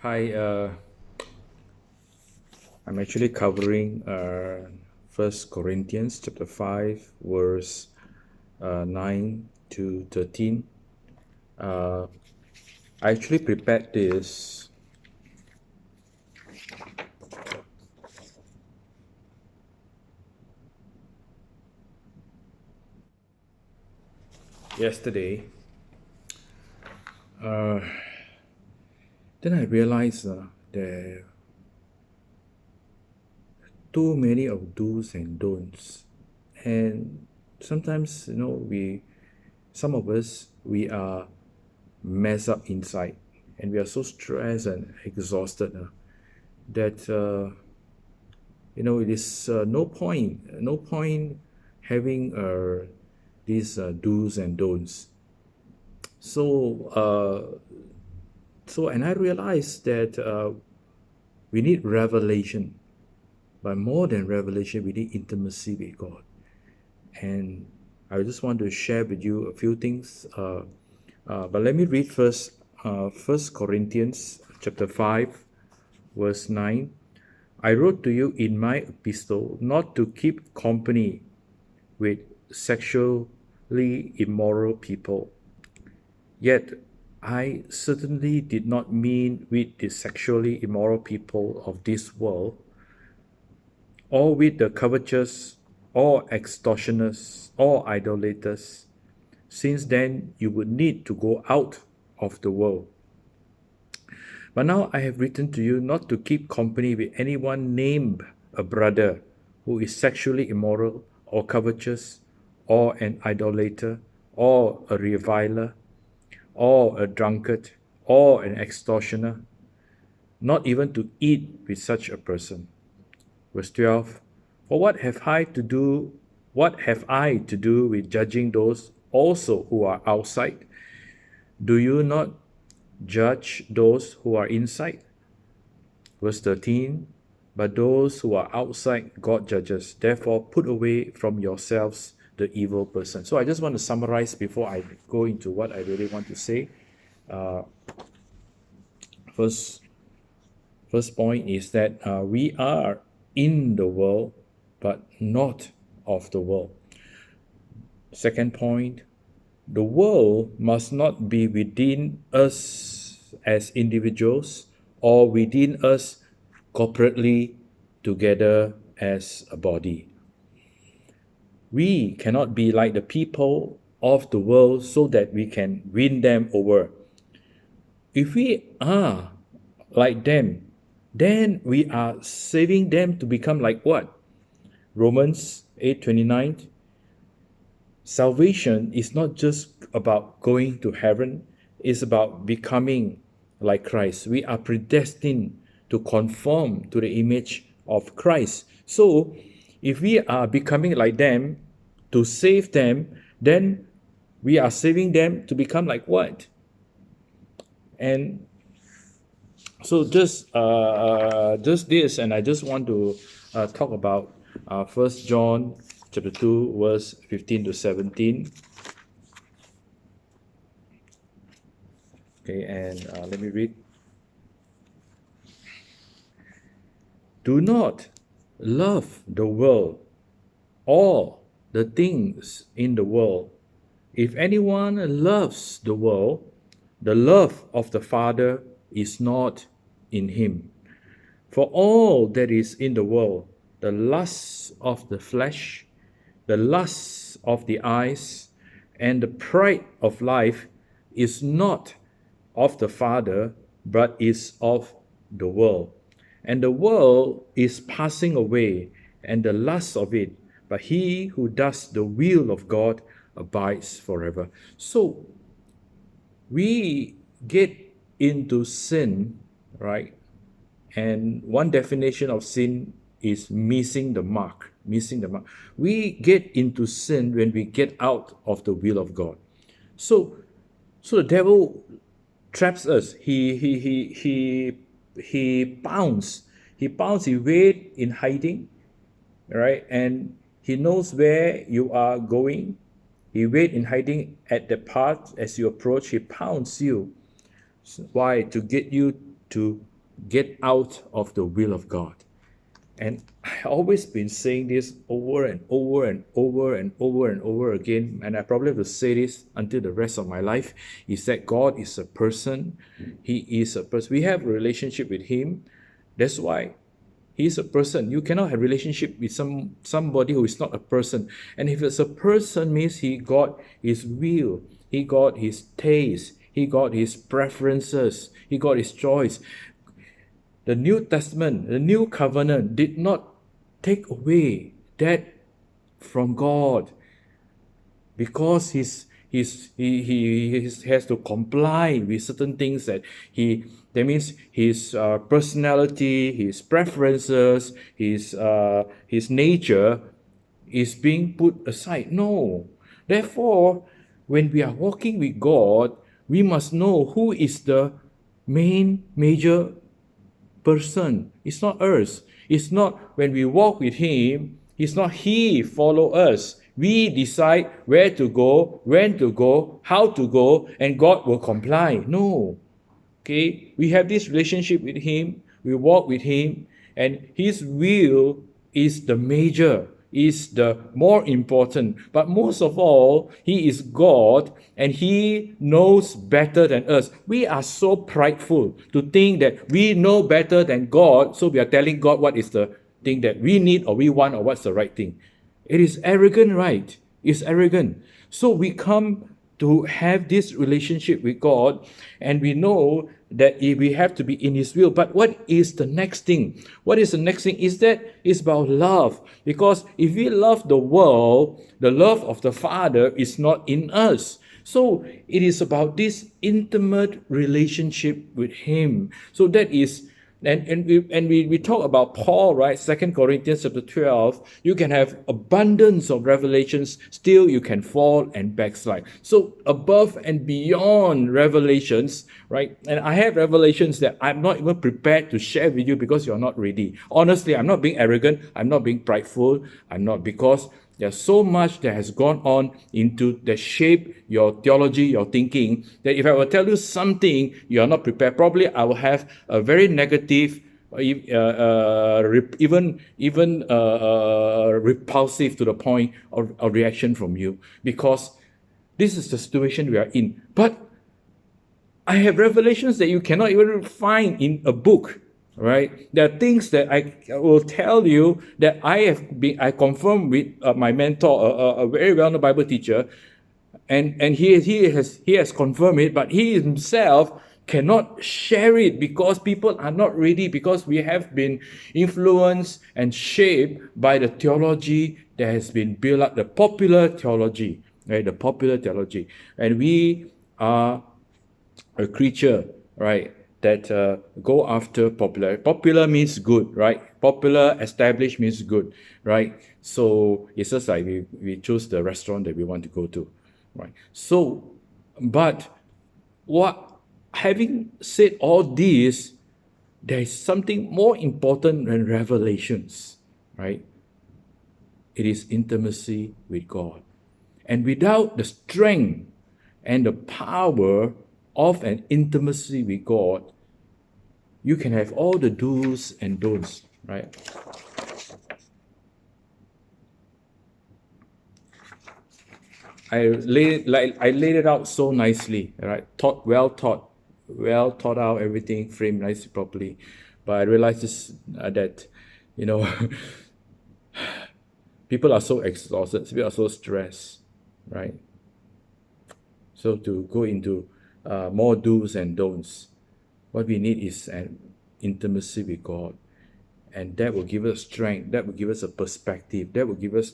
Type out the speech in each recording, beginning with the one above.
Hi, I'm actually covering First Corinthians chapter 5, verse 9 to 13. Uh, I actually prepared this yesterday. Then I realized there are too many of do's and don'ts. And sometimes, some of us, we are messed up inside and we are so stressed and exhausted that it is no point having these do's and don'ts. So, and I realized that we need revelation, but more than revelation, we need intimacy with God. And I just want to share with you a few things. But let me read first, First Corinthians chapter 5, verse 9. I wrote to you in my epistle not to keep company with sexually immoral people. Yet I certainly did not mean with the sexually immoral people of this world, or with the covetous, or extortioners, or idolaters, since then you would need to go out of the world. But now I have written to you not to keep company with anyone named a brother who is sexually immoral, or covetous, or an idolater, or a reviler, or a drunkard, or an extortioner, not even to eat with such a person. Verse 12. For what have I to do with judging those also who are outside? Do you not judge those who are inside? Verse 13. But those who are outside, God judges. Therefore, put away from yourselves the evil person. So I just want to summarize before I go into what I really want to say. First, first point is that we are in the world, but not of the world. Second point, the world must not be within us as individuals or within us corporately together as a body. We cannot be like the people of the world so that we can win them over. If we are like them, then we are saving them to become like what? Romans 8:29. Salvation is not just about going to heaven, it's about becoming like Christ. We are predestined to conform to the image of Christ. So, if we are becoming like them to save them, then we are saving them to become like what? And so just this, and I just want to talk about First John chapter 2, verse 15 to 17. Okay, and let me read. Do not love the world or the things in the world. If anyone loves the world, the love of the Father is not in him. For all that is in the world, the lusts of the flesh, the lusts of the eyes, and the pride of life is not of the Father, but is of the world. And the world is passing away, and the lust of it, but he who does the will of God abides forever. So we get into sin, right? And one definition of sin is missing the mark. Missing the mark. We get into sin when we get out of the will of God. So, so the devil traps us. He pounds. He pounds. He wait in hiding, right? And he knows where you are going. He wait in hiding at the path as you approach. He pounds you. Why? To get you to get out of the will of God. And I've always been saying this over and over and over and over and over again, and I probably have to say this until the rest of my life, is that God is a person. He is a person. We have a relationship with Him. That's why He is a person. You cannot have a relationship with somebody who is not a person. And if it's a person, means He got His will, He got His taste, He got His preferences, He got His choice. The New Testament, the New Covenant did not take away that from God, because he has to comply with certain things that means his personality, his preferences, his nature is being put aside. No. Therefore, when we are walking with God, we must know who is the major person. It's not us. It's not when we walk with Him, it's not He follow us. We decide where to go, when to go, how to go, and God will comply. No. Okay? We have this relationship with Him, we walk with Him, and His will is the major, is the more important. But most of all, He is God and He knows better than us. We are so prideful to think that we know better than God, so we are telling God what is the thing that we need or we want or what's the right thing. It is arrogant, right? It's arrogant. So we come to have this relationship with God, and we know that we have to be in His will. But what is the next thing? What is the next thing? Is that it's about love. Because if we love the world, the love of the Father is not in us. So it is about this intimate relationship with Him. So that is, and we talk about Paul, right? 2 Corinthians chapter 12. You can have abundance of revelations, still you can fall and backslide. So above and beyond revelations, right? And I have revelations that I'm not even prepared to share with you because you're not ready. Honestly, I'm not being arrogant. I'm not being prideful. I'm not, because there's so much that has gone on into the shape your theology, your thinking, that if I will tell you something you are not prepared, probably I will have a very negative, even repulsive to the point of reaction from you, because this is the situation we are in. But I have revelations that you cannot even find in a book. Right? There are things that I will tell you that I confirm with my mentor, a very well-known Bible teacher, and he has confirmed it, but he himself cannot share it because people are not ready, because we have been influenced and shaped by the theology that has been built up, the popular theology, right? The popular theology, and we are a creature, right, that go after popular. Popular means good, right? Popular, established means good, right? So it's just like we choose the restaurant that we want to go to, right? So, but having said all this, there is something more important than revelations, right? It is intimacy with God. And without the strength and the power of an intimacy with God, you can have all the do's and don'ts, right? I laid it out so nicely, right? Well thought out, everything framed nicely, properly. But I realized this, that, people are so exhausted, people are so stressed, right? So to go into more do's and don'ts, what we need is an intimacy with God, and that will give us strength, that will give us a perspective, that will give us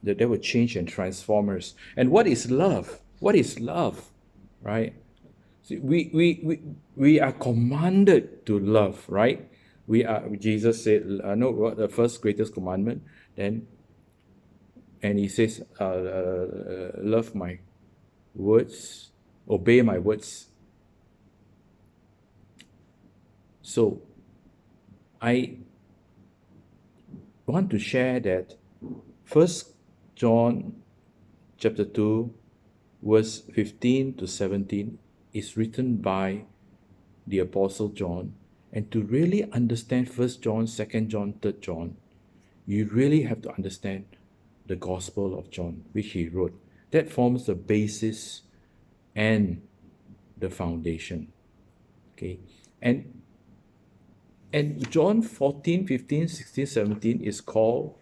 that will change and transform us. And what is love? What is love, right? See, we are commanded to love, right? Jesus said, no, what the first greatest commandment, and he says, love my words, obey my words. So I want to share that 1 John chapter 2, verse 15 to 17 is written by the Apostle John, And to really understand 1 John, 2 John, 3 John, you really have to understand the Gospel of John, which he wrote. That forms the basis and the foundation. Okay. And John 14, 15, 16, 17 is called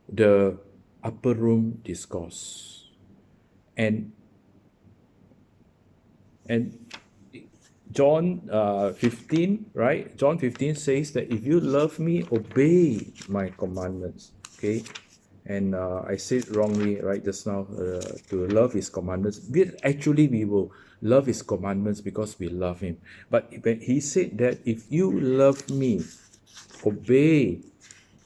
the upper room discourse. And John 15, right? John 15 says that if you love me, obey my commandments. Okay. And I said wrongly, right, just now, to love his commandments. Actually, we will love his commandments because we love him. But when he said that if you love me, obey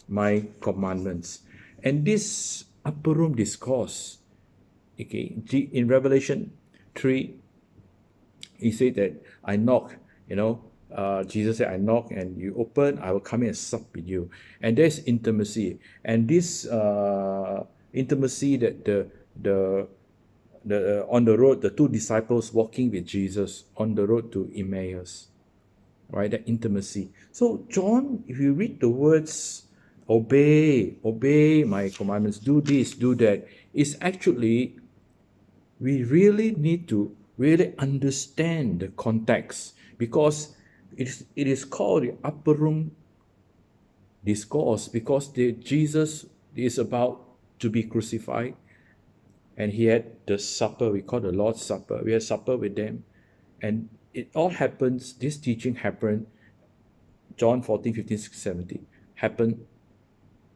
my commandments. And this upper room discourse, okay, in Revelation 3, he said that I knock, Jesus said, I knock and you open, I will come in and sup with you. And there's intimacy. And this intimacy that the on the road, the two disciples walking with Jesus on the road to Emmaus, right? That intimacy. So John, if you read the words, obey my commandments, do this, do that, it's actually, we really need to really understand the context, because it is called the upper room discourse because Jesus is about to be crucified, and he had the supper, we call the Lord's Supper. We had supper with them, and it all happens, this teaching happened, John 14, 15, 16, 17, happened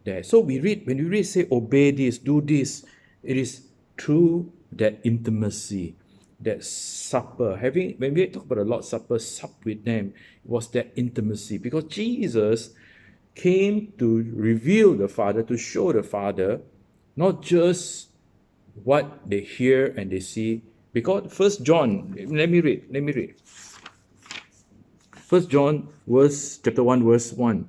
there. So when we read, say, obey this, do this, it is through that intimacy, that supper. When we talk about the Lord's Supper, sup with them, it was that intimacy, because Jesus came to reveal the Father, to show the Father, not just what they hear and they see. Because 1 John, let me read. 1 John chapter 1, verse 1.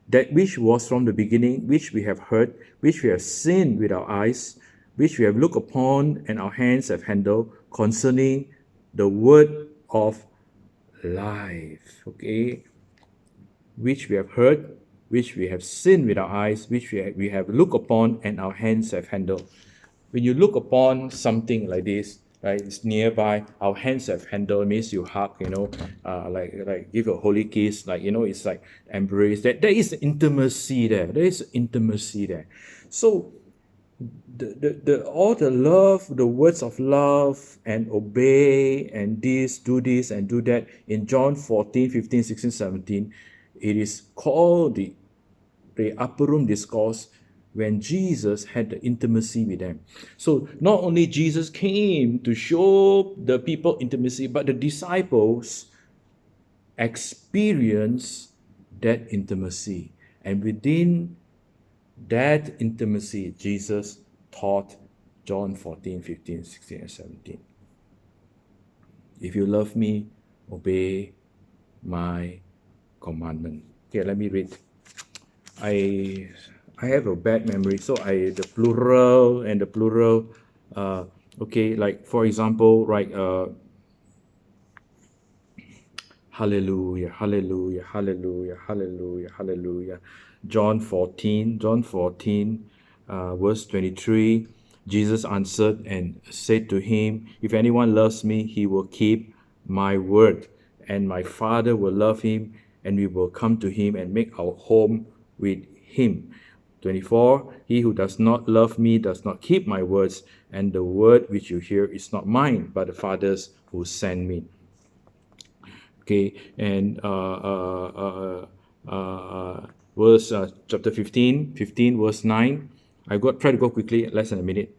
That which was from the beginning, which we have heard, which we have seen with our eyes, which we have looked upon and our hands have handled, concerning the word of life. Okay? Which we have heard, which we have seen with our eyes, which we have looked upon and our hands have handled. When you look upon something like this, right, it's nearby, our hands have handled, means you hug, like give a holy kiss, it's like embrace. There is intimacy there. There is intimacy there. So all the love, the words of love and obey and this, do this and do that in John 14, 15, 16, 17, it is called the upper room discourse, when Jesus had the intimacy with them. So not only Jesus came to show the people intimacy, but the disciples experience that intimacy. And within that intimacy, Jesus taught John 14, 15, 16, and 17. If you love me, obey my commandment. Okay, let me read. I have a bad memory, so the plural, okay, like for example, right, hallelujah, hallelujah, hallelujah, hallelujah, hallelujah. John 14, verse 23, Jesus answered and said to him, if anyone loves me, he will keep my word, and my Father will love him, and we will come to him and make our home with him. 24, he who does not love me does not keep my words, and the word which you hear is not mine, but the Father's who sent me. Okay, and verse chapter 15, verse 9. Try to go quickly, less than a minute.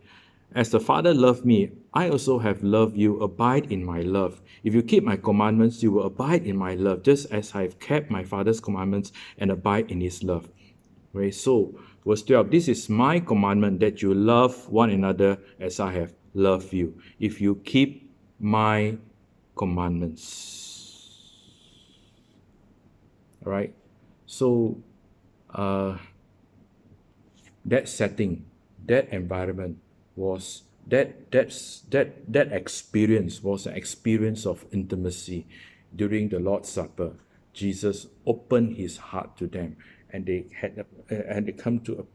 As the Father loved me, I also have loved you. Abide in my love. If you keep my commandments, you will abide in my love, just as I have kept my Father's commandments and abide in his love. Okay, so verse 12, this is my commandment, that you love one another as I have loved you. If you keep my commandments. All right, so that setting, that environment was that experience was an experience of intimacy. During the Lord's Supper, Jesus opened his heart to them, and they come to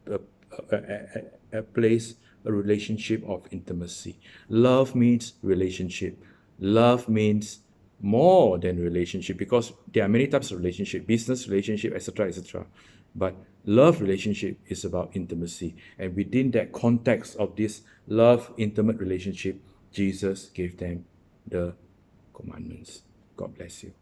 a place, a relationship of intimacy. Love means relationship. Love means more than relationship, because there are many types of relationship, business relationship, etc., etc. But love relationship is about intimacy, and within that context of this love, intimate relationship, Jesus gave them the commandments. God bless you.